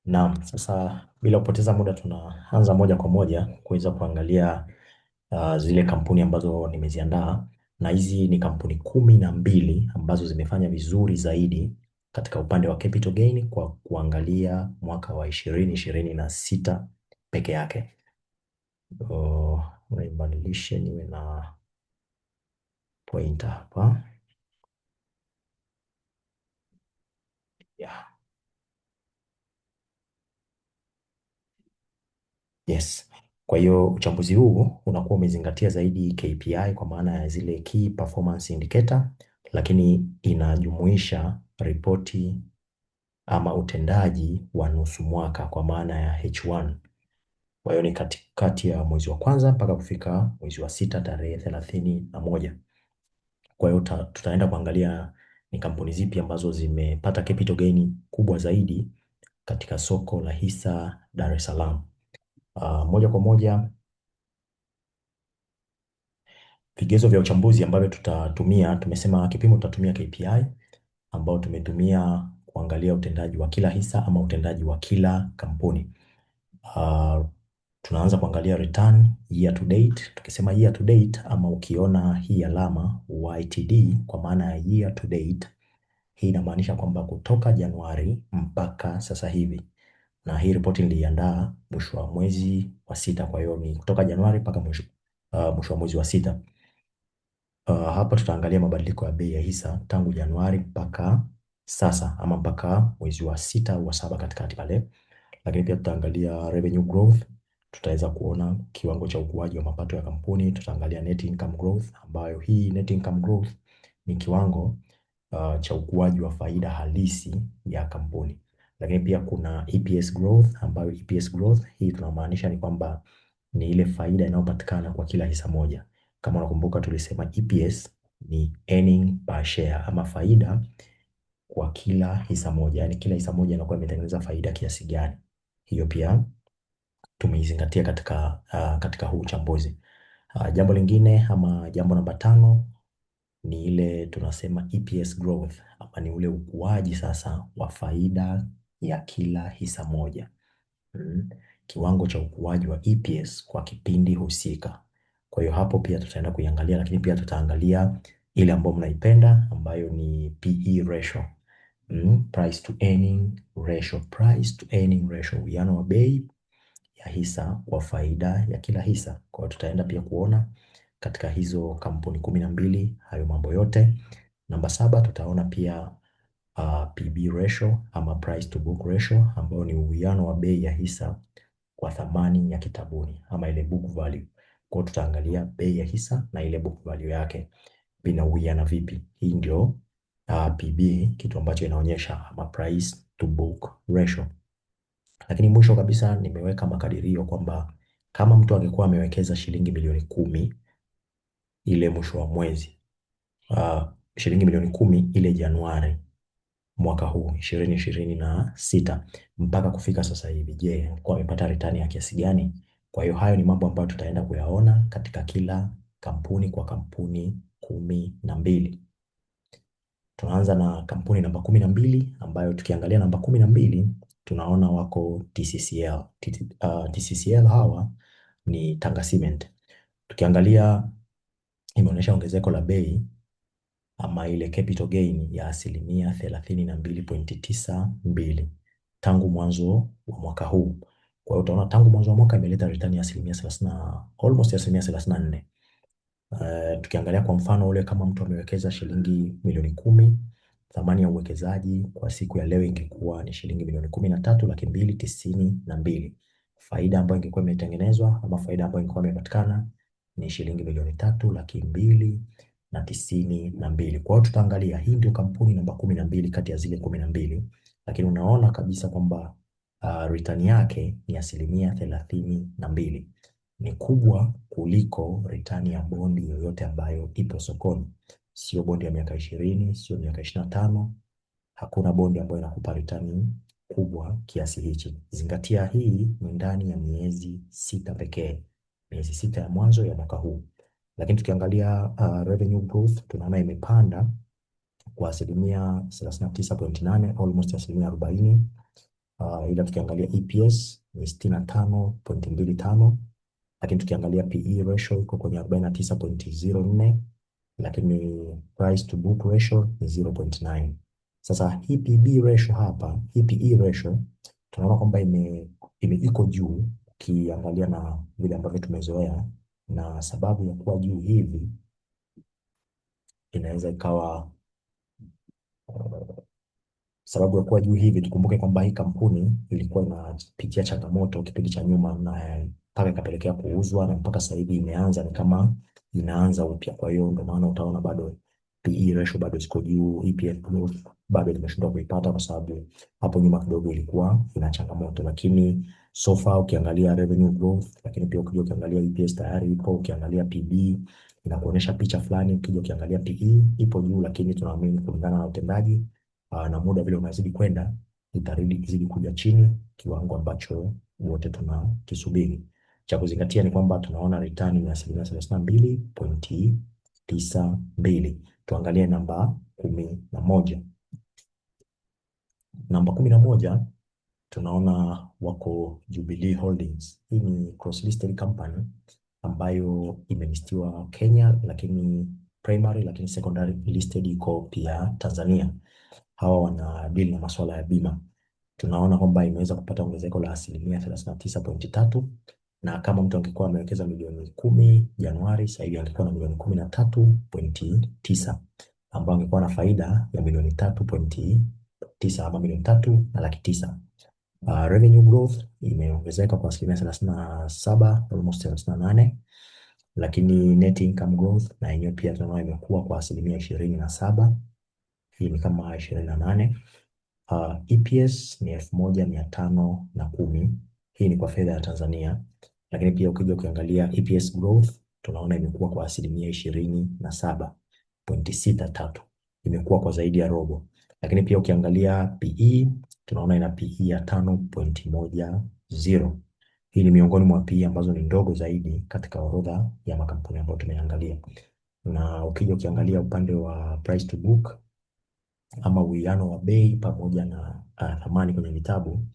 Naam, sasa bila kupoteza muda tunaanza moja kwa moja kuweza kuangalia zile kampuni ambazo nimeziandaa, na hizi ni kampuni 12 ambazo zimefanya vizuri zaidi katika upande wa capital gain kwa kuangalia mwaka wa 2026 peke yake. Naibadilishe niwe na pointer hapa. Yeah. Yes. Kwa hiyo uchambuzi huu unakuwa umezingatia zaidi KPI kwa maana ya zile key performance indicator, lakini inajumuisha ripoti ama utendaji wa nusu mwaka kwa maana ya H1. Kwa hiyo ni katikati ya mwezi wa kwanza mpaka kufika mwezi wa sita tarehe 31. Kwa hiyo tutaenda kuangalia ni kampuni zipi ambazo zimepata capital gain kubwa zaidi katika soko la hisa Dar es Salaam. Moja kwa moja, vigezo vya uchambuzi ambavyo tutatumia, tumesema kipimo tutatumia KPI ambao tumetumia kuangalia utendaji wa kila hisa ama utendaji wa kila kampuni. Tunaanza kuangalia return year to date. Tukisema year to date ama ukiona hii alama YTD kwa maana ya year to date, hii inamaanisha kwamba kutoka Januari mpaka sasa hivi, na hii ripoti niliandaa mwisho wa mwezi wa sita. Kwa hiyo ni kutoka Januari mpaka mwisho wa mwezi wa sita. Hapa tutaangalia mabadiliko ya bei ya hisa tangu Januari mpaka sasa ama mpaka mwezi wa sita au wa saba katikati pale. Lakini pia tutaangalia revenue growth, tutaweza kuona kiwango cha ukuaji wa mapato ya kampuni. Tutaangalia net income growth, ambayo hii net income growth ni kiwango cha ukuaji wa faida halisi ya kampuni. Lakini pia kuna EPS growth, ambayo EPS growth hii tunamaanisha ni kwamba ni ile faida inayopatikana kwa kila hisa moja. Kama unakumbuka tulisema EPS ni earning per share ama faida kwa kila hisa moja, yani kila hisa moja inakuwa imetengeneza faida kiasi gani. Hiyo pia tumeizingatia katika huu uchambuzi. Jambo lingine ama jambo namba 5 ni ile tunasema EPS growth, ama ni ule ukuaji sasa wa faida ya kila hisa moja. Kiwango cha ukuaji wa EPS kwa kipindi husika. Kwa hiyo hapo pia tutaenda kuiangalia, lakini pia tutaangalia ile ambayo mnaipenda ambayo ni PE ratio. Price to earning ratio. Price to earning ratio, uwiano wa bei ya hisa kwa faida ya kila hisa. Kwa hiyo tutaenda pia kuona katika hizo kampuni 12 hayo mambo yote. Namba 7 tutaona pia PB ratio ama price to book ratio, ambayo ni uwiano wa bei ya hisa kwa thamani ya kitabuni ama ile book value. Kwa hiyo tutaangalia bei ya hisa na ile book value yake vinauwiana vipi. Hii ndio PB, kitu ambacho inaonyesha ama price to book ratio. Lakini mwisho kabisa nimeweka makadirio kwamba kama mtu angekuwa amewekeza shilingi milioni 10 ile mwisho wa mwezi, shilingi milioni 10 ile Januari mwaka huu 2026 mpaka kufika sasa hivi, je, alikuwa amepata return ya kiasi gani? Kwa hiyo hayo ni mambo ambayo tutaenda kuyaona katika kila kampuni kwa kampuni 12. Tunaanza na kampuni namba 12 ambayo tukiangalia namba 12 tunaona wako TCCL. TCCL hawa ni Tanga Cement. Tukiangalia imeonyesha ongezeko la bei ama ile capital gain ya 32.92% tangu mwanzo wa mwaka huu. Kwa hiyo utaona tangu mwanzo wa mwaka imeleta return ya almost 34%. Tukiangalia kwa mfano ule, kama mtu amewekeza shilingi milioni 10, thamani ya uwekezaji kwa siku ya leo ingekuwa ni shilingi milioni 13,292. Faida ambayo ingekuwa imetengenezwa ama faida ambayo ingekuwa imepatikana ni shilingi milioni 3,292. Kwa hiyo tutaangalia hii ndio kampuni namba 12 kati ya zile 12, lakini unaona kabisa kwamba return yake ni 32%. Ni kubwa kuliko return ya bondi yoyote ambayo ipo sokoni. Sio bondi ya miaka 20, sio miaka 25. Hakuna bondi ambayo inakupa return kubwa kiasi hichi. Zingatia hii ni ndani ya miezi 6 pekee, miezi 6 ya mwanzo ya mwaka huu. Lakini tukiangalia revenue growth tunaona imepanda kwa 39.8, almost 40%. ila tukiangalia EPS ni 65.25, lakini tukiangalia PE ratio iko kwenye 49.04, lakini price to book ratio ni 0.9. Sasa hii PB ratio hapa, hii PE ratio tunaona kwamba iko juu ukiangalia na vile ambavyo tumezoea, na sababu ya kuwa juu hivi inaweza ikawa sababu ya kuwa juu hivi, tukumbuke kwamba hii kampuni ilikuwa inapitia changamoto kipindi cha nyuma, na mpaka ikapelekea kuuzwa, na mpaka sasa hivi imeanza ni kama inaanza upya. Kwa hiyo ndio maana utaona bado PE ratio bado ziko juu, EPS growth bado imeshindwa kuipata, kwa sababu hapo nyuma kidogo ilikuwa ina changamoto. Lakini so far ukiangalia revenue growth, lakini pia ukija ukiangalia EPS tayari ipo, ukiangalia PB inakuonyesha picha fulani, ukija ukiangalia PE ipo juu, lakini tunaamini kulingana na utendaji na muda vile unazidi kwenda izidi kuja chini, kiwango ambacho wote tunakisubiri. Cha kuzingatia ni kwamba tunaona return ni 32.92. Tuangalie namba 11. Namba 11 tunaona wako Jubilee Holdings. Hii ni cross listed company ambayo imelistiwa Kenya, lakini primary lakini secondary listed iko pia Tanzania. Hawa wana deal na masuala ya bima. Tunaona kwamba imeweza kupata ongezeko la 39.3, na kama mtu angekuwa amewekeza milioni 10 Januari, sasa hivi angekuwa na milioni 13.9, ambao angekuwa na faida ya milioni 3.9 ama milioni 3,900,000. Revenue growth imeongezeka kwa 37, almost 38, lakini net income growth na yenyewe pia tunaona imekuwa kwa 27. Hii ni kama 28. EPS ni 1510. Hii ni kwa fedha ya Tanzania, lakini pia ukija ukiangalia EPS growth tunaona imekuwa kwa 27.63, imekuwa kwa zaidi ya robo. Lakini pia ukiangalia PE tunaona ina PE ya 5.10. Hii ni miongoni mwa PE ambazo ni ndogo zaidi katika orodha ya makampuni ambayo tumeangalia. Na ukija ukiangalia upande wa price to book ama uwiano wa bei pamoja na thamani kwenye vitabu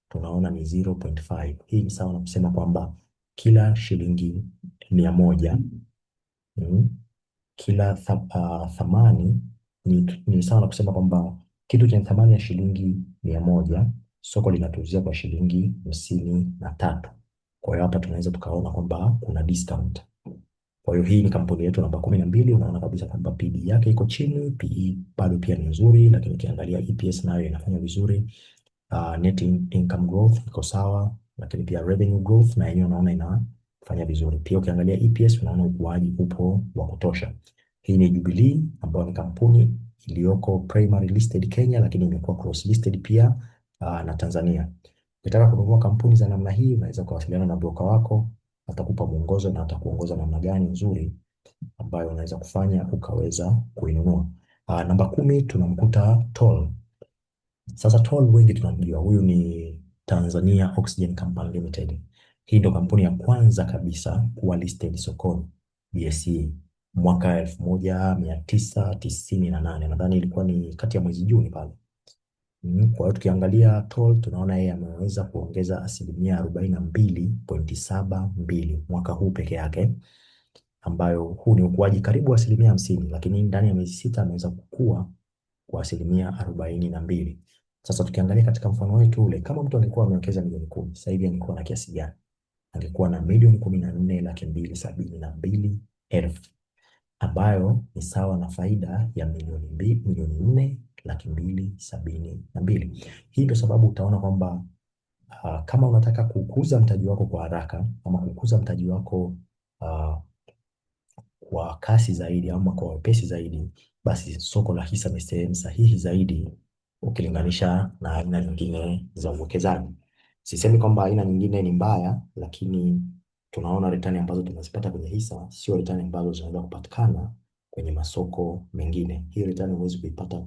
tunaona ni 0.5. Hii ni sawa na kusema kwamba kila shilingi 100 kila thamani ni sawa na kusema kwamba kitu chenye thamani ya shilingi 100 soko linatuuzia kwa shilingi 53. Kwa hiyo hapa tunaweza tukaona kwamba kuna discount. Kwa hiyo hii ni kampuni yetu namba 12. Unaona kabisa kwamba PB yake iko chini, PE bado pia ni nzuri, lakini ukiangalia EPS nayo inafanya vizuri. Net income growth iko sawa, lakini pia revenue growth na yenyewe unaona inafanya vizuri. Pia ukiangalia EPS unaona ukuaji upo wa kutosha. Hii ni Jubilee ambayo ni kampuni iliyoko primary listed Kenya, lakini imekuwa cross listed pia na Tanzania. Ukitaka kununua kampuni za namna hii unaweza kuwasiliana na broker wako, atakupa mwongozo na atakuongoza namna gani nzuri ambayo unaweza kufanya ukaweza kuinunua. Namba 10 tunamkuta Toll. Sasa Toll wengi tunamjua, huyu ni Tanzania Oxygen Company Limited. Hii ndio kampuni ya kwanza kabisa kuwa listed sokoni BSE mwaka 1998. Nadhani ilikuwa ni kati ya mwezi Juni pale. Kwa hiyo tukiangalia Toll tunaona yeye ameweza kuongeza 42.72 mwaka huu peke yake, ambayo huu ni ukuaji karibu 50%, lakini ndani ya miezi 6 ameweza kukua kwa 42%. Sasa tukiangalia katika mfano wetu ule, kama mtu angekuwa amewekeza milioni 10, sasa hivi angekuwa na kiasi gani? Angekuwa na milioni 14,272,000, ambayo ni sawa na faida ya milioni 4,272,000. Hii ndio sababu utaona kwamba kama unataka kukuza mtaji wako kwa haraka ama kukuza mtaji wako kwa kasi zaidi ama kwa wepesi zaidi, basi soko la hisa ni sehemu sahihi zaidi ukilinganisha na aina nyingine za uwekezaji. Sisemi kwamba aina nyingine ni mbaya, lakini tunaona return ambazo tunazipata kwenye hisa sio return ambazo zinaweza kupatikana kwenye masoko mengine. Hii return huwezi kuipata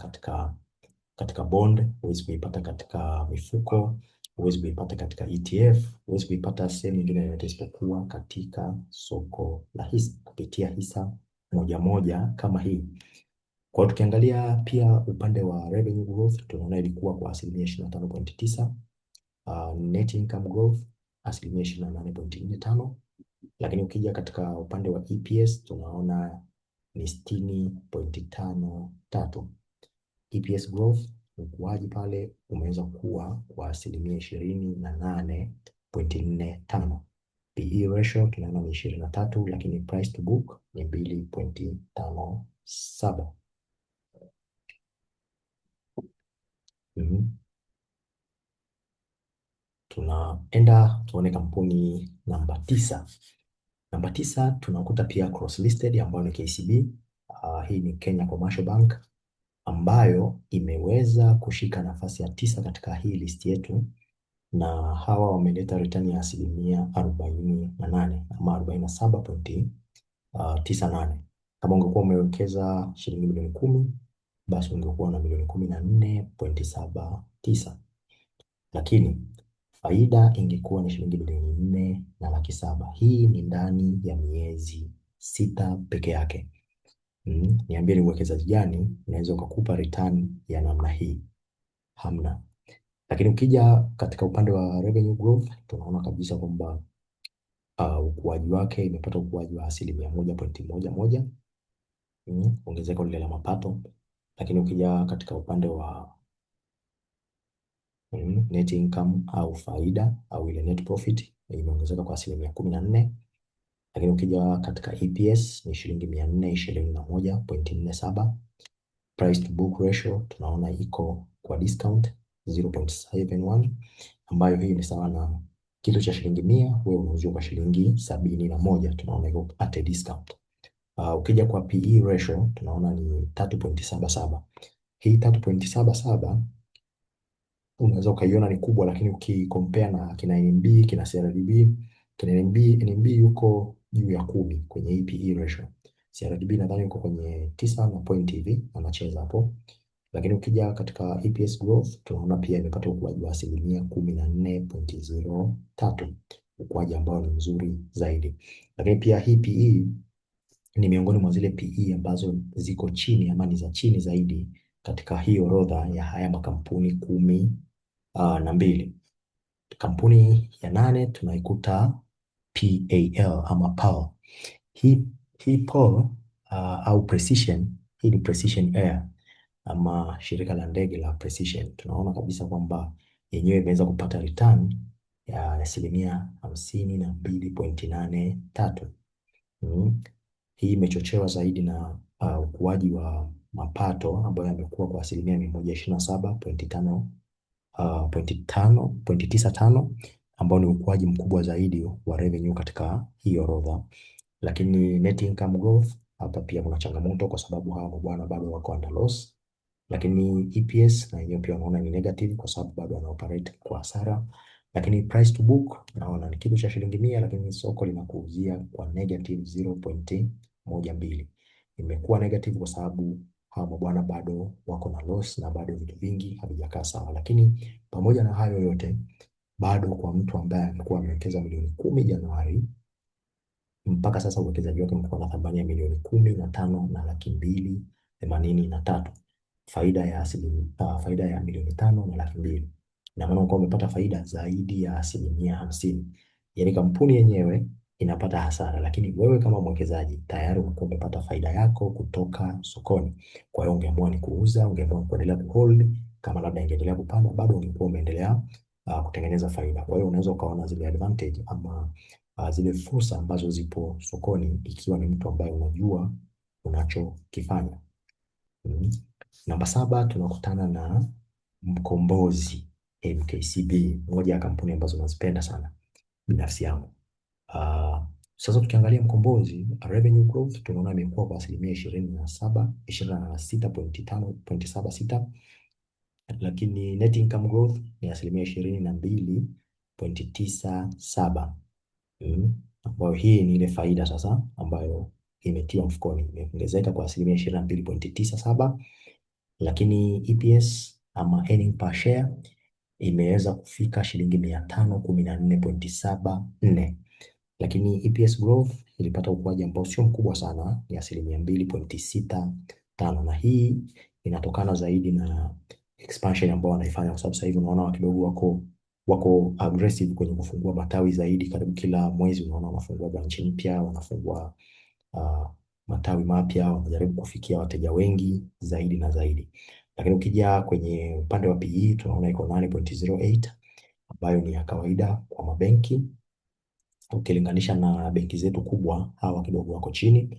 katika bond, huwezi kuipata katika mifuko, huwezi kuipata katika ETF, huwezi kuipata sehemu nyingine yoyote isipokuwa katika soko la hisa kupitia hisa moja moja kama hii. Kwa hiyo tukiangalia pia upande wa revenue growth tunaona ilikuwa kwa 25.9, Net income growth asilimia 28.45, lakini ukija katika upande wa EPS tunaona ni 60.53. EPS growth, ukuaji pale umeweza kuwa kwa asilimia 28.45. PE ratio tunaona ni 23, lakini price to book ni 2.57. Tunaenda tuone kampuni namba 9. Namba 9 tunakuta pia cross listed ambayo ni KCB. Hii ni Kenya Commercial Bank ambayo imeweza kushika nafasi ya 9 katika hii list yetu, na hawa wameleta return ya asilimia 48 ama 47.98. Kama ungekuwa umewekeza shilingi milioni 10, basi ungekuwa na milioni 14.79, lakini faida ingekuwa ni shilingi bilioni 4,700,000. Hii ni ndani ya miezi 6 peke yake. Niambie, ni uwekezaji gani unaweza ukakupa return ya namna hii? Hamna. Lakini ukija katika upande wa revenue growth tunaona kabisa kwamba ukuaji wake imepata ukuaji wa asilimia 1.11, ongezeko lile la mapato. Lakini ukija katika upande wa net income au faida au ile net profit imeongezeka kwa asilimia 14. Lakini ukija katika EPS ni shilingi 421.47. Price to book ratio tunaona iko kwa discount 0.71, ambayo hii ni sawa na kitu cha shilingi 100 wewe unauziwa kwa shilingi 71, tunaona iko at a discount. Ukija kwa PE ratio tunaona ni 3.77. Hii 3.77 unaweza ukaiona ni kubwa, lakini ukicompare na kina NMB, kina CRDB, kina NMB yuko juu ya 10 kwenye hii PE ratio. CRDB nadhani yuko kwenye 9 na point hivi anacheza hapo. Lakini ukija katika EPS growth tunaona pia imepata ukuaji wa asilimia 14.03, ukuaji ambao ni mzuri zaidi. Lakini pia hii PE ni miongoni mwa zile PE ambazo ziko chini ama ni za chini zaidi katika hii orodha ya haya makampuni 12. Kampuni ya 8 tunaikuta PAL ama PAL. Hii PAL au Precision, hii ni Precision Air ama shirika la ndege la Precision. Tunaona kabisa kwamba yenyewe imeweza kupata return ya asilimia 52.83. Hii imechochewa zaidi na ukuaji wa mapato ambayo yamekuwa kwa asilimia 127.95 ambao ni ukuaji mkubwa zaidi wa revenue katika hii orodha. Lakini net income growth hapa pia kuna changamoto kwa sababu hawa bwana bado wako under loss. Lakini EPS na hiyo pia unaona ni negative kwa sababu bado wana operate kwa hasara. Lakini price to book naona ni kitu cha shilingi 100, lakini soko linakuuzia kwa negative 0.12. Imekuwa negative kwa sababu hawa mabwana bado wako na loss na bado vitu vingi havijakaa sawa. Lakini pamoja na hayo yote, bado kwa mtu ambaye amekuwa amewekeza milioni 10 Januari mpaka sasa uwekezaji wake umekuwa na thamani ya milioni 15,283. Faida ya milioni 5,200,000. Ina maana kwa umepata faida zaidi ya asilimia 50. Yaani kampuni yenyewe inapata hasara, lakini wewe kama mwekezaji tayari umekuwa umepata faida yako kutoka sokoni. Kwa hiyo ungeamua ni kuuza, ungeamua kuendelea kuhold, kama labda ingeendelea kupanda bado ungekuwa umeendelea kutengeneza faida. Kwa hiyo unaweza ukaona zile advantage ama zile fursa ambazo zipo sokoni ikiwa ni mtu ambaye unajua unachokifanya. Namba 7 tunakutana na Mkombozi MKCB, moja ya kampuni ambazo nazipenda sana binafsi yangu. Sasa tukiangalia Mkombozi revenue growth tunaona imekuwa kwa asilimia 26.76, lakini net income growth ni asilimia 22.97. Ambayo hii ni ile faida sasa ambayo imetiwa mfukoni, imeongezeka kwa asilimia 22.97. Lakini EPS ama earning per share imeweza kufika shilingi 514.74. Lakini EPS growth ilipata ukuaji ambao sio mkubwa sana, ni asilimia 2.65, na hii inatokana zaidi na expansion ambao wanaifanya, kwa sababu sasa hivi unaona kidogo wako wako aggressive kwenye kufungua matawi zaidi. Karibu kila mwezi unaona wanafungua branch mpya, wanafungua uh, matawi mapya, wanajaribu kufikia wateja wengi zaidi na zaidi. Lakini ukija kwenye upande wa PE tunaona iko 8.08 ambayo ni ya kawaida kwa mabenki. Ukilinganisha na benki zetu kubwa, hawa kidogo wako chini.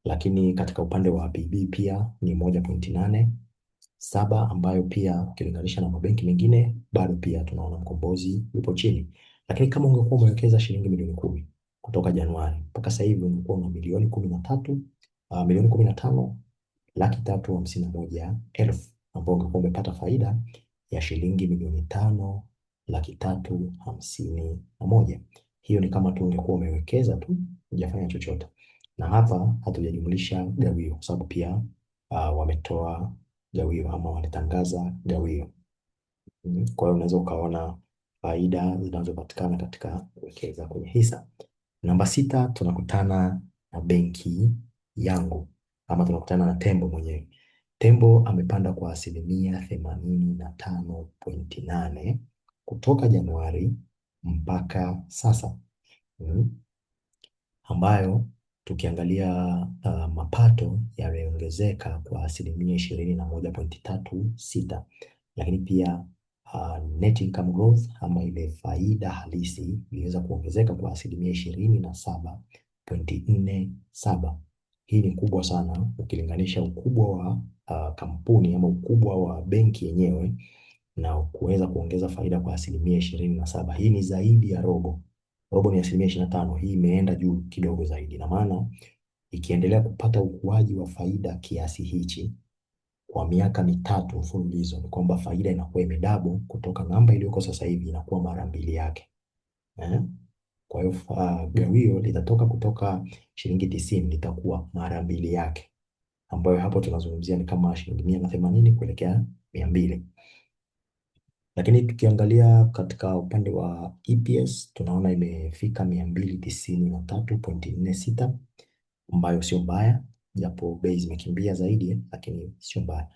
Lakini katika upande wa PB pia ni 1.87 ambayo pia ukilinganisha na mabenki mengine bado pia tunaona Mkombozi yupo chini. Lakini kama ungekuwa umewekeza shilingi milioni 10 kutoka Januari mpaka sasa hivi ungekuwa na milioni 13, milioni 15,351,000 ambao ungekuwa umepata faida ya shilingi milioni 5,351,000. Hiyo ni kama tu ungekuwa umewekeza tu, hujafanya chochote. Na hapa hatujajumlisha gawio, kwa sababu pia wametoa gawio ama walitangaza gawio. Kwa hiyo unaweza ukaona faida zinazopatikana katika kuwekeza kwenye hisa. Namba 6 tunakutana na benki yangu ama tunakutana na Tembo mwenyewe. Tembo amepanda kwa asilimia 85.8 kutoka Januari mpaka sasa. Ambayo tukiangalia mapato yameongezeka kwa asilimia 21.36, lakini pia net income growth ama ile faida halisi iliweza kuongezeka kwa asilimia 27.47. Hii ni kubwa sana ukilinganisha ukubwa wa kampuni ama ukubwa wa benki yenyewe na kuweza kuongeza faida kwa asilimia 27. Hii ni zaidi ya robo. Robo ni asilimia 25. Hii imeenda juu kidogo zaidi, na maana ikiendelea kupata ukuaji wa faida kiasi hichi kwa miaka mitatu mfululizo, ni kwamba faida inakuwa imedouble kutoka namba iliyoko sasa hivi inakuwa mara mbili yake. Kwa hiyo gawio litatoka kutoka shilingi 90 litakuwa mara mbili yake, ambayo hapo tunazungumzia ni kama shilingi 180 kuelekea 200. Lakini tukiangalia katika upande wa EPS tunaona imefika 293.46 ambayo sio mbaya, japo bei zimekimbia zaidi, lakini sio mbaya.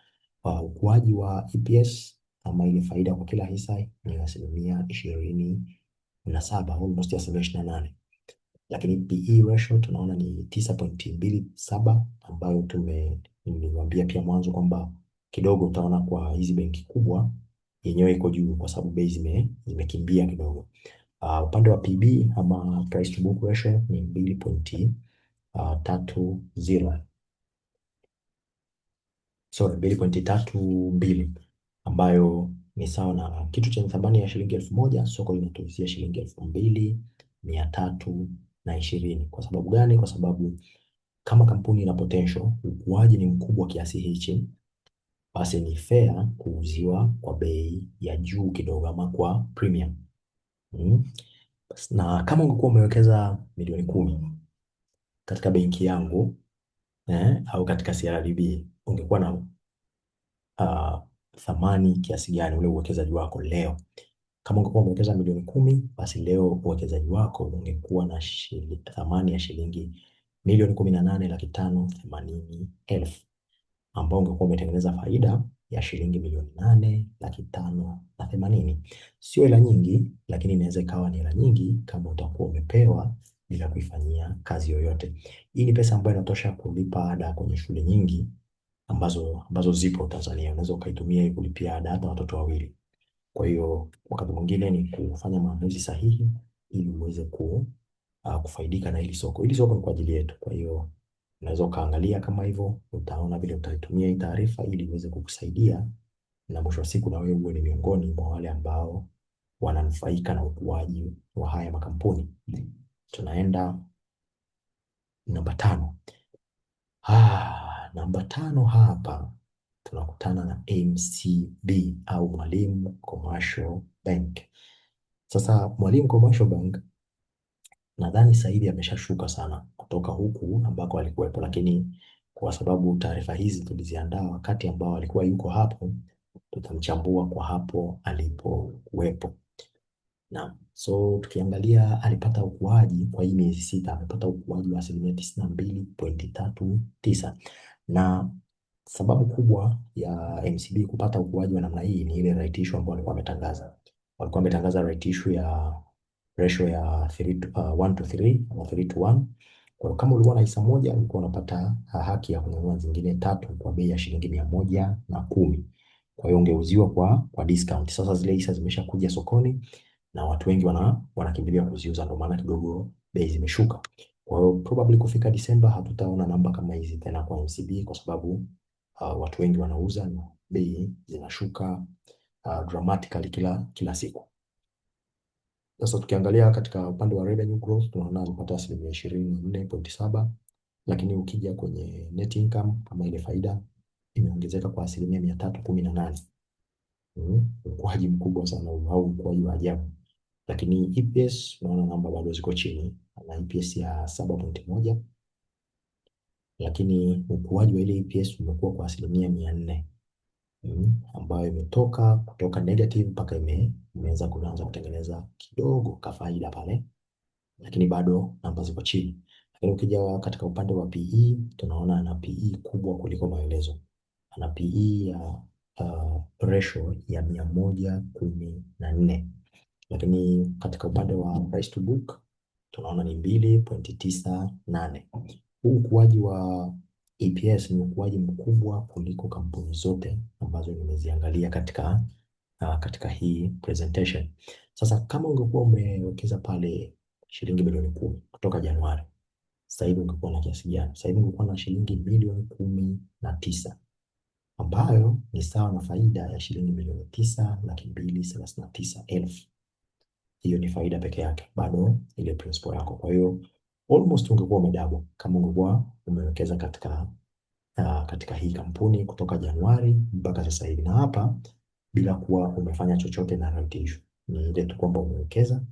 Ukuaji wa EPS ama ile faida kwa kila hisa ni asilimia 27, almost asilimia 28. Lakini PE ratio tunaona ni 9.27 ambayo niliwaambia pia mwanzo kwamba kidogo utaona kwa hizi benki kubwa yenyewe iko juu kwa sababu bei zimekimbia kidogo. Upande wa PB ama price to book ratio ni 2.30. Sorry, 2.32 ambayo ni sawa na kitu chenye thamani ya shilingi 1,000 soko linatuuzia shilingi 2,320. Kwa sababu gani? Kwa sababu kama kampuni ina potential, ukuaji ni mkubwa kiasi hichi, basi ni fair kuuziwa kwa bei ya juu kidogo ama kwa premium. Na kama ungekuwa umewekeza milioni 10 katika benki yangu au katika CRDB ungekuwa na thamani kiasi gani ule uwekezaji wako leo? Kama ungekuwa umewekeza milioni 10, basi leo uwekezaji wako ungekuwa na thamani ya shilingi milioni 18,580,000 ambao ungekuwa umetengeneza faida ya shilingi milioni 8,580,000. Sio hela nyingi, lakini inaweza ikawa ni hela nyingi kama utakuwa umepewa bila kuifanyia kazi yoyote. Hii ni pesa ambayo inatosha kulipa ada kwenye shule nyingi ambazo zipo Tanzania. Unaweza ukaitumia kulipia ada hata watoto wawili. Kwa hiyo wakati mwingine ni kufanya maamuzi sahihi ili uweze kufaidika na hili soko. Hili soko ni kwa ajili yetu. Kwa hiyo unaweza ukaangalia kama hivyo, utaona vile utaitumia hii taarifa ili iweze kukusaidia na mwisho wa siku na wewe uwe ni miongoni mwa wale ambao wananufaika na ukuaji wa haya makampuni. Tunaenda namba 5. Namba 5 hapa tunakutana na MCB au Mwalimu Commercial Bank. Sasa Mwalimu Commercial Bank nadhani sasa hivi ameshashuka sana kutoka huku ambako alikuwepo, lakini kwa sababu taarifa hizi tuliziandaa wakati ambao alikuwa yuko hapo, tutamchambua kwa hapo alipokuwepo. Na so tukiangalia alipata ukuaji kwa hii miezi 6, amepata ukuaji wa asilimia 92.39, na sababu kubwa ya MCB kupata ukuaji wa namna hii ni ile right issue ambayo alikuwa ametangaza. walikuwa wametangaza right issue ya ratio ya 1 to 3 ama 3 to 1. Kwa hiyo kama ulikuwa na hisa moja ulikuwa unapata haki ya kununua zingine tatu kwa bei ya shilingi 110. Kwa hiyo ungeuziwa kwa discount. Sasa zile hisa zimeshakuja sokoni na watu wengi wanakimbilia kuziuza, ndio maana kidogo bei zimeshuka. Kwa hiyo probably kufika Disemba hatutaona namba kama hizi tena kwa MCB, kwa sababu watu wengi wanauza na bei zinashuka dramatically kila siku. Sasa tukiangalia katika upande wa revenue growth tunaona alipata 24.7, lakini ukija kwenye net income kama ile faida imeongezeka kwa 318. Ukuaji mkubwa sana au ukuaji wa ajabu. Lakini EPS unaona namba bado ziko chini, na EPS ya 7.1, lakini ukuaji wa ile EPS umekuwa kwa 400, ambayo imetoka kutoka negative mpaka imeweza kuanza kutengeneza kidogo kafaida pale, lakini bado namba ziko chini. Lakini ukija katika upande wa PE tunaona ana PE kubwa kuliko maelezo, ana PE ya ratio ya 114, lakini katika upande wa price to book tunaona ni 2.98. Huu ukuaji wa EPS ni ukuaji mkubwa kuliko kampuni zote ambazo nimeziangalia katika hii presentation. Sasa kama ungekuwa umewekeza pale shilingi milioni 10 kutoka Januari, sasa hivi ungekuwa na kiasi gani? Sasa hivi ungekuwa na shilingi milioni 19, ambayo ni sawa na faida ya shilingi milioni 9,239,000. Hiyo ni faida peke yake, bado ile principal yako. Kwa hiyo almost ungekuwa umedouble kama ungekuwa umewekeza katika hii kampuni kutoka Januari mpaka sasa hivi, na hapa bila kuwa umefanya chochote na right issue. Ni ile tu kwamba umewekeza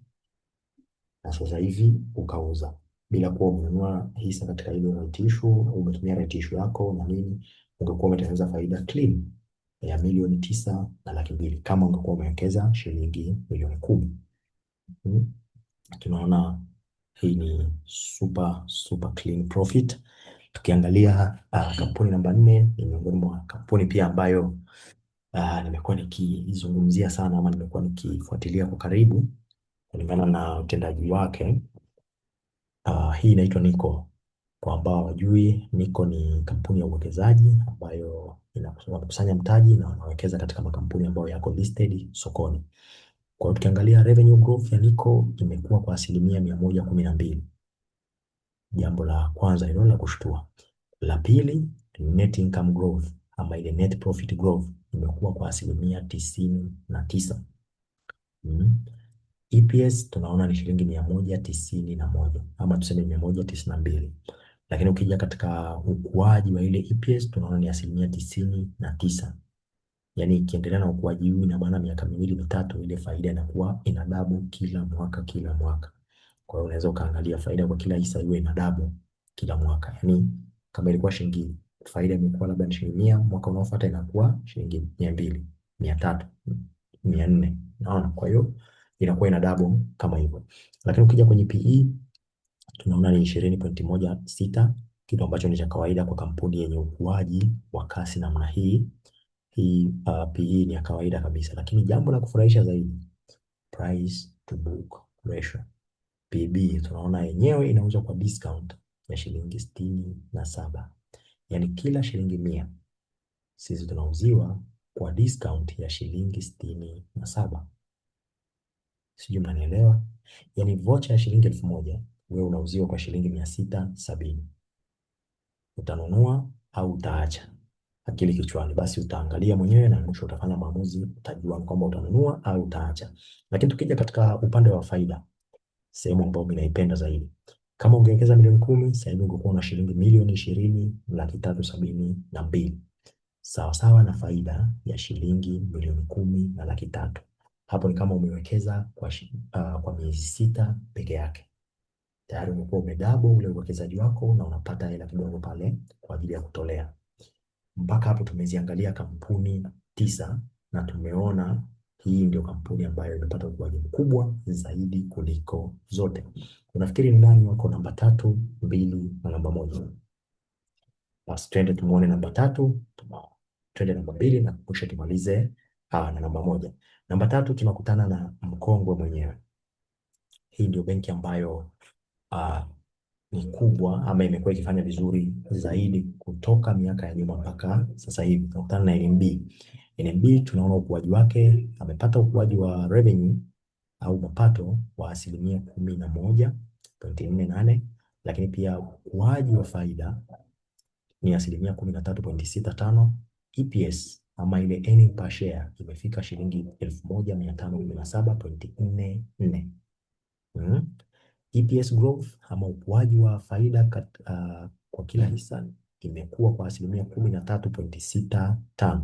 na sasa hivi ukauza bila kuwa umenunua hisa katika ile right issue, umetumia right issue yako na nini, ungekuwa umetengeneza faida clean ya milioni 9,200,000 kama ungekuwa umewekeza shilingi milioni 10. Tunaona hii ni super clean profit. Tukiangalia kampuni namba 4 ni miongoni mwa kampuni pia ambayo nimekuwa nikizungumzia sana ama nimekuwa nikifuatilia kwa karibu kulingana na utendaji wake. Hii inaitwa Niko. Kwa ambao hawajui, Niko ni kampuni ya uwekezaji ambayo inakusanya mtaji na wanawekeza katika makampuni ambayo yako listed sokoni. Kwa tukiangalia revenue growth ya Niko imekuwa kwa 112%. Jambo la kwanza hilo la kushtua. La pili, net income growth ama ile net profit growth imekuwa kwa 99%. EPS tunaona ni shilingi 191 ama tuseme 192. Lakini ukija katika ukuaji wa ile EPS tunaona ni 99%. Yaani ikiendelea na ukuaji huu ina maana miaka 2 mitatu ile faida inakuwa ina double kila mwaka. Kwa hiyo unaweza ukaangalia faida kwa kila hisa iwe ina double kila mwaka. Yaani kama ilikuwa shilingi, faida imekuwa labda ni shilingi 100, mwaka unaofuata inakuwa shilingi 200, 300, 400. Unaona? Kwa hiyo inakuwa ina double kama hivyo. Lakini ukija kwenye PE tunaona ni 20.16, kitu ambacho ni cha kawaida kwa kampuni yenye ukuaji wa kasi namna hii. Hii PE ni ya kawaida kabisa, lakini jambo la kufurahisha zaidi, price to book ratio PB, tunaona yenyewe inauzwa kwa discount ya shilingi 67. Yani kila shilingi 100 sisi tunauziwa kwa discount ya shilingi 67. Sijui mnanielewa? Yani vocha ya shilingi 1,000 wewe unauziwa kwa shilingi 670. Utanunua au utaacha? Akili kichwani, basi utaangalia mwenyewe na mwisho utafanya maamuzi, utajua kwamba utanunua au utaacha. Lakini tukija katika upande wa faida, sehemu ambayo mimi naipenda zaidi, kama ungewekeza milioni 10 sasa hivi ungekuwa na shilingi milioni 20,372, sawa sawa na faida ya shilingi milioni 10,300,000. Hapo ni kama umewekeza kwa miezi 6 peke yake, tayari umekuwa umedouble ule uwekezaji wako na unapata hela kidogo pale kwa ajili ya kutolea. Mpaka hapo tumeziangalia kampuni 9 na tumeona hii ndio kampuni ambayo imepata ukuaji mkubwa zaidi kuliko zote. Unafikiri ni nani wako namba 3, 2 na namba 1? Basi twende tumuone namba 3, twende namba 2 na kisha tumalize na namba moja. Namba tatu tunakutana na mkongwe mwenyewe. Hii ndio benki ambayo ah, ni kubwa ama imekuwa ikifanya vizuri zaidi kutoka miaka ya nyuma mpaka sasa hivi. Tunakutana na NMB. NMB tunaona ukuaji wake, amepata ukuaji wa revenue au mapato wa 11.48, lakini pia ukuaji wa faida ni 13.65. EPS ama ile earning per share imefika shilingi 1517.44. EPS growth ama ukuaji wa faida kwa kila hisa imekuwa kwa 13.65.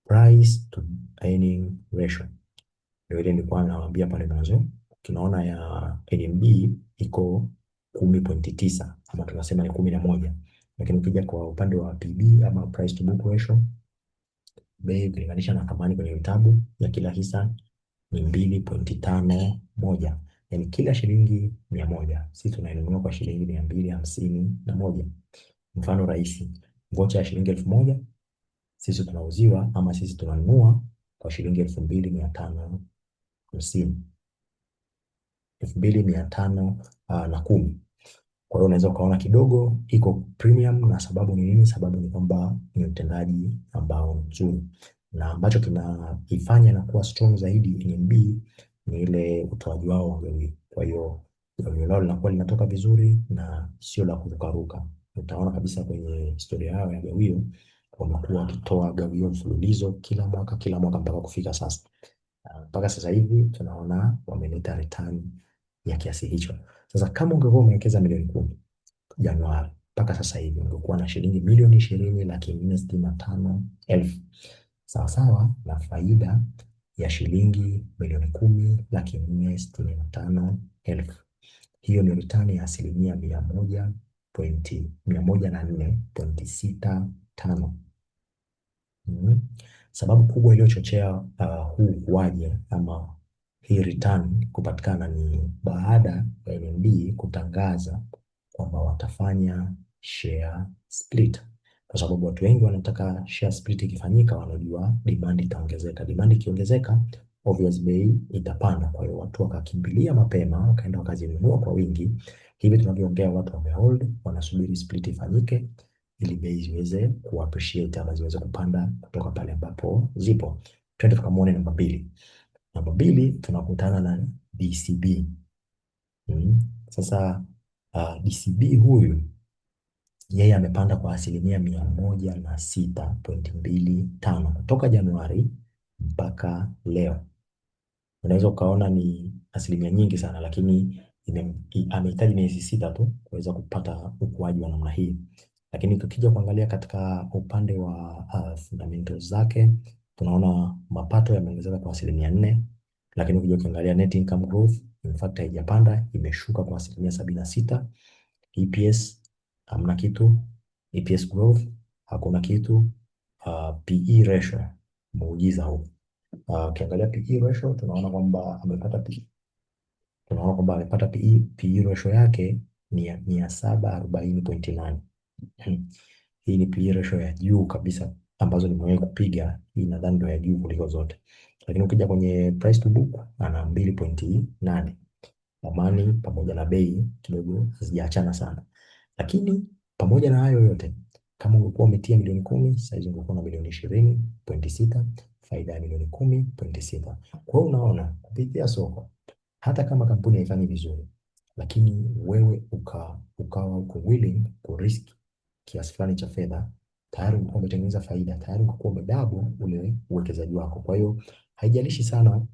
Price to earning ratio ndio ile nilikuwa nawaambia pale mwanzo, tunaona ya NMB iko 10.9 ama tunasema ni 11, lakini ukija kwa upande wa PB ama price to book ratio, bei ukilinganisha na thamani kwenye vitabu ya kila hisa ni 2.51. Yani kila shilingi 100 sisi tunainunua kwa shilingi 251. Mfano rahisi, vocha ya shilingi 1000 sisi tunauziwa ama sisi tunanunua kwa shilingi 2550, 2510. Kwa hiyo unaweza ukaona kidogo iko premium, na sababu ni nini? Sababu ni kwamba ni utendaji ambao mzuri, na ambacho kinaifanya na kuwa strong zaidi NMB ni ile utoaji wao wa gawio. Kwa hiyo gawio lao linakuwa linatoka vizuri na sio la kurukaruka. Utaona kabisa kwenye historia yao ya gawio wamekuwa wakitoa gawio mfululizo kila mwaka mpaka kufika sasa. Mpaka sasa hivi tunaona wameleta return ya kiasi hicho. Sasa kama ungekuwa umewekeza milioni 10 Januari mpaka sasa hivi ungekuwa na shilingi milioni 20,465,000 sawasawa na faida ya shilingi milioni 10,465,000. Hiyo ni return ya 104.65. Sababu kubwa iliyochochea huu ukuaji ama hii return kupatikana ni baada ya NMB kutangaza kwamba watafanya share split, kwa sababu watu wengi wanataka share split ikifanyika, wanajua demand itaongezeka. Demand ikiongezeka, obvious bei itapanda. Kwa hiyo watu wakakimbilia mapema, wakaenda wakazinunua kwa wingi. Hivi tunavyoongea watu wamehold, wanasubiri split ifanyike ili bei ziweze kuappreciate ama ziweze kupanda kutoka pale ambapo zipo. Twende tukamwone namba mbili. Namba mbili tunakutana na DCB. Sasa DCB huyu yeye amepanda kwa 106.25 kutoka Januari mpaka leo. Unaweza ukaona ni asilimia nyingi sana, lakini amehitaji miezi 6 tu kuweza kupata ukuaji wa namna hii. Lakini tukija kuangalia katika upande wa fundamentals zake, tunaona mapato yameongezeka kwa 4%, lakini ukija kuangalia net income growth in fact haijapanda, imeshuka kwa 76%. EPS hamna kitu, EPS growth hakuna kitu. PE ratio muujiza huu. Ukiangalia PE ratio tunaona kwamba amepata PE ratio yake ni ya 740.8. Hii ni PE ratio ya juu kabisa ambazo nimewahi kupiga. Hii nadhani ndio ya juu kuliko zote. Lakini ukija kwenye price to book ana 2.8. Thamani pamoja na bei kidogo hazijaachana sana. Lakini pamoja na hayo yote, kama ungekuwa umetia milioni 10, sasa hivi ungekuwa na milioni 20.6, faida ya milioni 10.6. Kwa hiyo unaona kupitia soko, hata kama kampuni haifanyi vizuri, lakini wewe ukawa uko willing ku risk kiasi fulani cha fedha, tayari ulikuwa umetengeneza faida, tayari ulikuwa umedouble ule uwekezaji wako. Kwa hiyo haijalishi sana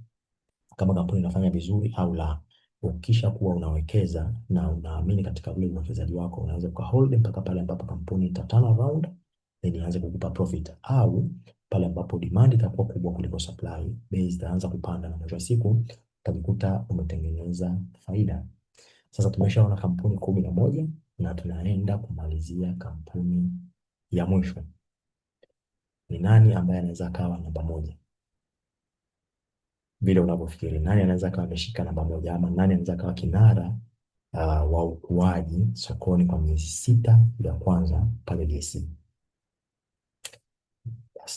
kama kampuni inafanya vizuri au la. Ukisha kuwa unawekeza na unaamini katika ule uwekezaji wako, unaweza ukahold mpaka pale ambapo kampuni ita turn around then ianze kukupa profit, au pale ambapo demand itakuwa kubwa kuliko supply, bei zitaanza kupanda na mwisho wa siku utajikuta umetengeneza faida. Sasa tumeshaona kampuni 11 na tunaenda kumalizia kampuni ya mwisho. Ni nani ambaye anaweza kawa namba moja? Vile unavyofikiri, nani anaweza kawa ameshika namba moja, ama nani anaweza kawa kinara wa ukuaji sokoni kwa miezi 6 ya kwanza pale DSE?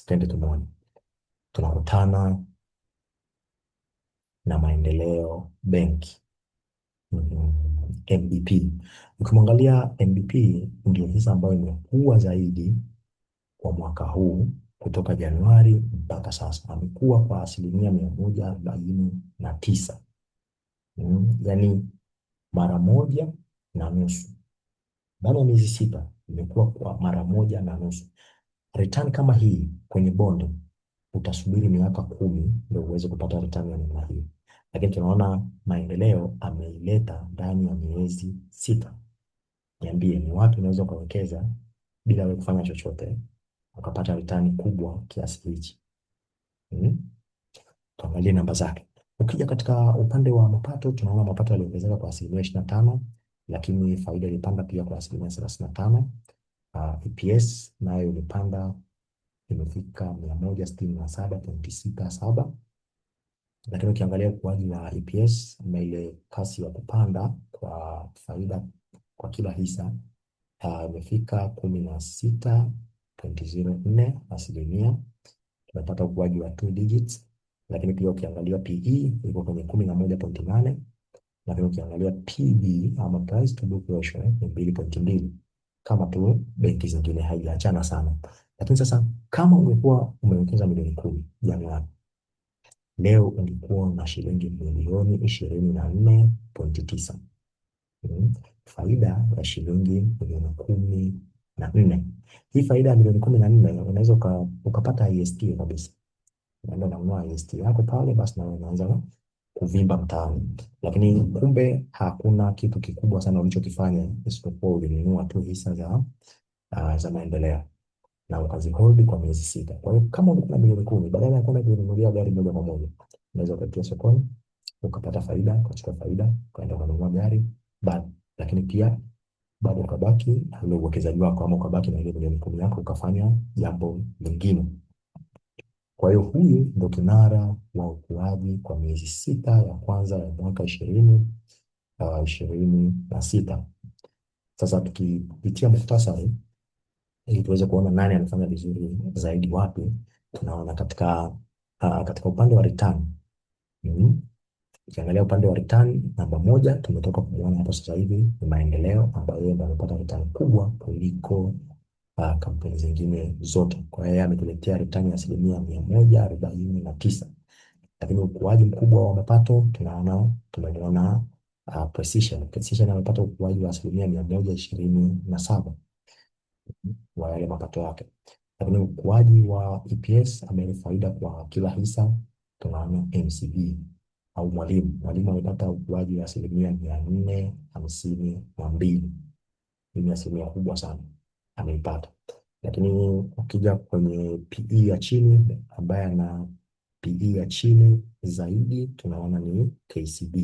Twende tumuone. tunakutana na Maendeleo Benki, MBP. Ukimwangalia MBP ndio hisa ambayo imekuwa zaidi kwa mwaka huu kutoka Januari mpaka sasa, amekuwa kwa asilimia 149. Yani mara moja na nusu ndani ya miezi sita, imekuwa kwa mara moja na nusu. Return kama hii kwenye bond utasubiri miaka 10 ndio uweze kupata return ya namna hii, lakini tunaona Maendeleo ameileta ndani ya miezi sita. Niambie, ni wapi unaweza ukawekeza bila wewe kufanya chochote ukapata return kubwa kiasi hichi? Hmm? Tuangalie namba zake. Ukija katika upande wa mapato, tunaona mapato yaliongezeka kwa asilimia 25, lakini faida ilipanda pia kwa asilimia 35. EPS nayo ilipanda, imefika 167.67. Lakini ukiangalia ukuaji wa EPS na ile kasi ya kupanda kwa faida kwa kila hisa imefika 16.04%. Tumepata ukuaji wa 2 digits. Lakini pia ukiangalia PE iko kwenye 11.8, lakini ukiangalia PB ama price to book ratio ni 2.2, kama tu benki zingine, haijaachana sana. Lakini sasa kama ungekuwa umewekeza milioni 10 Januari, leo ungekuwa na shilingi milioni 24.9. Faida ya shilingi milioni 14. Hii faida ya milioni 14 unaweza ukapata IST kabisa. Unaenda unanunua IST yako pale, basi na unaanza kuvimba mtaani. Lakini kumbe hakuna kitu kikubwa sana ulichokifanya isipokuwa ulinunua tu hisa za Maendeleo na ukazihold kwa miezi sita. Kwa hiyo kama ulikuwa na milioni 10, badala ya kwenda kununulia gari moja kwa moja, unaweza ukatia sokoni ukapata faida, ukachukua faida ukaenda kununua gari bado, lakini pia bado ukabaki na ule uwekezaji wako, ama ukabaki na ile milioni 10 yako ukafanya jambo lingine. Kwa hiyo huyu ndo kinara wa ukuaji kwa miezi sita ya kwanza ya mwaka 2026. Sasa tukipitia muhtasari ili tuweze kuona nani anafanya vizuri zaidi wapi, tunaona katika upande wa return. Ukiangalia upande wa return, namba moja tumetoka kumuona hapo sasa hivi ni Maendeleo, ambayo yeye ndo amepata return kubwa kuliko kampuni zingine zote. Kwa hiyo ametuletea return ya asilimia 149. Lakini ukuaji mkubwa wa mapato tumeona Precision amepata ukuaji wa asilimia 127 wa yale mapato yake. Lakini ukuaji wa EPS ambaye ni faida kwa kila hisa, tunaona MCB au Mwalimu amepata ukuaji wa asilimia 452. Hii ni asilimia kubwa sana ameipata. Lakini ukija kwenye PE ya chini, ambaye ana PE ya chini zaidi tunaona ni KCB.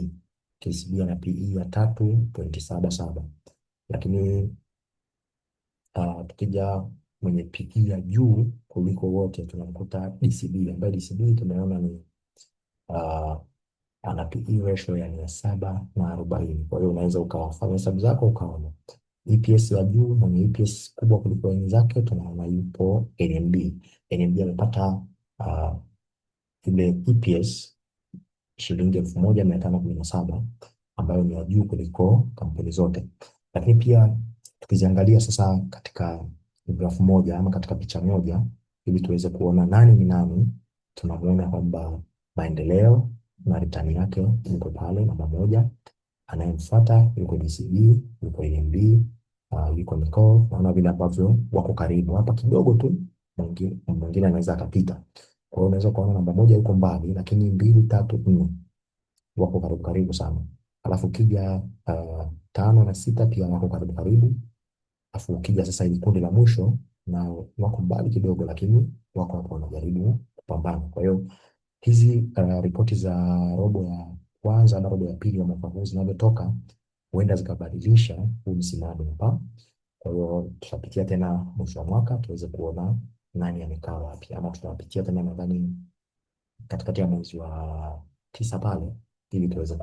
KCB ana PE ya 3.77. Lakini tukija mwenye PE ya juu kuliko wote tunamkuta DCB, ambaye DCB tumeona ni ana PE ratio ya 740. Kwa hiyo unaweza ukafanya hesabu zako ukaona EPS ya juu mwenye EPS kubwa kuliko wenzake tunaona yupo NMB. NMB amepata ile EPS shilingi 1517 ambayo ni ya juu kuliko kampuni zote. Lakini pia tukiziangalia sasa katika grafu moja ama katika picha moja, ili tuweze kuona nani ni nani, tunamuona kwamba Maendeleo na return yake yuko pale namba moja. Anayemfuata yuko DCB, yuko NMB, yuko Nicole. Naona vile ambavyo wako karibu hapa kidogo tu, mwingine anaweza akapita. Kwa hiyo unaweza kuona namba moja yuko mbali, lakini 2, 3, 4 wako karibu sana. Alafu ukija 5 na 6 pia wako karibu. Alafu ukija sasa hili kundi la mwisho na wako mbali kidogo, lakini wako hapo wanajaribu kupambana. Kwa hiyo hizi ripoti za robo ya kwanza na robo ya pili ya mwaka huu zinavyotoka huenda zikabadilisha huu msimamo hapa. Kwa hiyo tutapitia tena mwisho wa mwaka tuweze kuona nani amekaa wapi, ama tutapitia tena nadhani katikati ya mwezi wa 9 pale, ili tuweze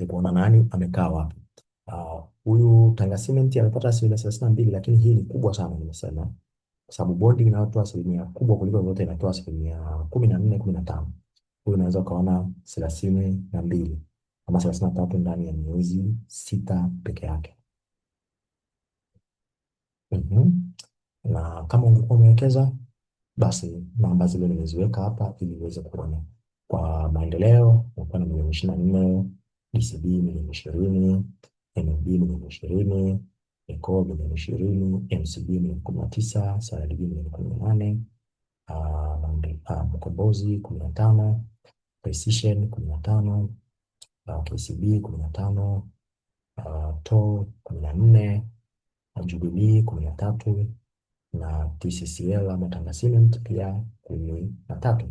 kuona nani amekaa wapi. Huyu Tanga Cement amepata asilimia 32, lakini hii ni kubwa sana nimesema. kwa sababu bodi inayotoa asilimia kubwa kuliko zote inatoa asilimia 14, 15. Huyu unaweza ukaona 32 ama 33 ndani ya miezi 6 peke yake. Na kama ungekuwa umewekeza, basi namba zile nimeziweka hapa ili uweze kuona. Kwa maendeleo unakuwa na milioni 24, DCB milioni 20, NMB milioni 20, Eco milioni 20, MCB milioni 19, CRDB milioni 18, Mkombozi 15, Precision 15, KCB 15, TOA 14, Jubilee 13 na TCCL ama Tanga Cement pia 13.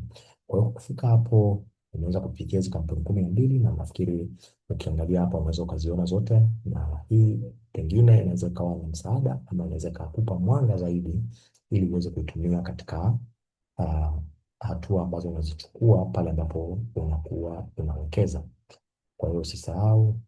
Kwa hiyo kufika hapo unaweza kupitia hizo kampuni 12 na nafikiri ukiangalia hapo unaweza ukaziona zote, na hii pengine inaweza ikawa ni msaada ama inaweza ikakupa mwanga zaidi ili uweze kuitumia katika uh, hatua ambazo unazichukua pale ambapo unakuwa unawekeza. Kwa hiyo usisahau